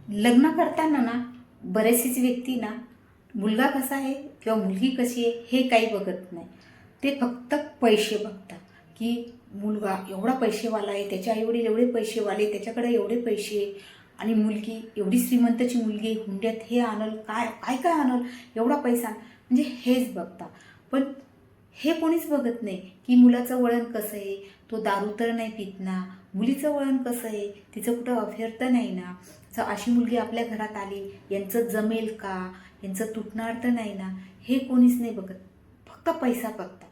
लग्न करताना ना बरेचशीच व्यक्ती ना मुलगा कसा आहे किंवा मुलगी कशी आहे हे काही बघत नाही. ते फक्त पैसे बघतात की मुलगा एवढा पैसेवाला आहे, त्याच्या आईवडील एवढे पैसेवाले, त्याच्याकडे एवढे पैसे आहे आणि मुलगी एवढी श्रीमंताची मुलगी आहे, हुंड्यात हे आणल, काय काय काय आणल, एवढा पैसा म्हणजे हेच बघता. पण हे कोणीच बघत नाही की मुलाचं वळण कसं आहे, तो दारू तर नाही पित ना, मुलीचं वळण कसं आहे, तिचं कुठं अफेअर तर नाही ना, जर अशी मुलगी आपल्या घरात आली यांचं जमेल का, यांचं तुटणार तर नाही ना, हे कोणीच नाही बघत. फक्त पैसा बघता.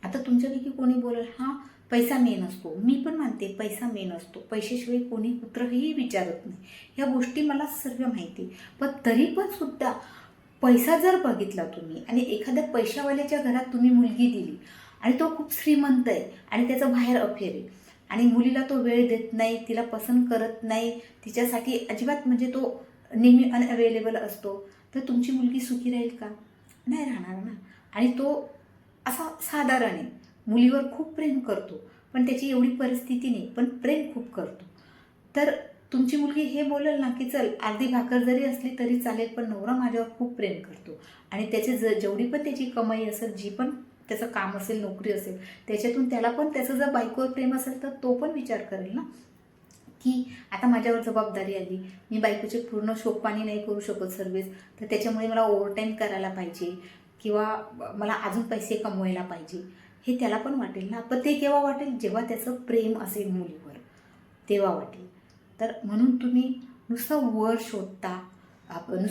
आता तुमच्यापैकी कोणी बोलेल हां पैसा मेन असतो, मी पण मानते पैसा मेन असतो, पैशाशिवाय कोणी कुत्रही विचारत नाही, ह्या गोष्टी मला सर्व माहिती. पण तरी पण सुद्धा पैसा जर बघितला तुम्ही आणि एखाद्या पैशावाल्याच्या घरात तुम्ही मुलगी दिली आणि तो खूप श्रीमंत आहे आणि त्याचं बाहेर अफेअर आहे आणि मुलीला तो वेळ देत नाही, तिला पसंत करत नाही, तिच्यासाठी अजिबात म्हणजे तो नेहमी अनअवेलेबल असतो, तर तुमची मुलगी सुखी राहील का? नाही राहणार ना. आणि तो असा साधारण आहे, मुलीवर खूप प्रेम करतो, पण त्याची एवढी परिस्थिती नाही, पण प्रेम खूप करतो. तर तुमची मुलगी हे बोलेल ना की चल अर्धी भाकर जरी असली तरी चालेल, पण नवरा माझ्यावर खूप प्रेम करतो आणि त्याचे जेवढी पण त्याची कमाई असेल, जी पण त्याचं काम असेल, नोकरी असेल, त्याच्यातून त्याला पण त्याचं जर बायकोवर प्रेम असेल तर तो पण विचार करेल ना की आता माझ्यावर जबाबदारी आली, मी बायकोचे पूर्ण शोकपाणी नाही करू शकत सर्व्हिस, तर त्याच्यामुळे मला ओव्हरटाईम करायला पाहिजे किंवा मला अजून पैसे कमवायला पाहिजे, हे त्याला पण वाटेल ना. पण ते केव्हा वाटेल, जेव्हा त्याचं प्रेम असेल मुलीवर, तेव्हा वाटेल. तर म्हणून तुम्ही नुसतं वर शोधता, आपण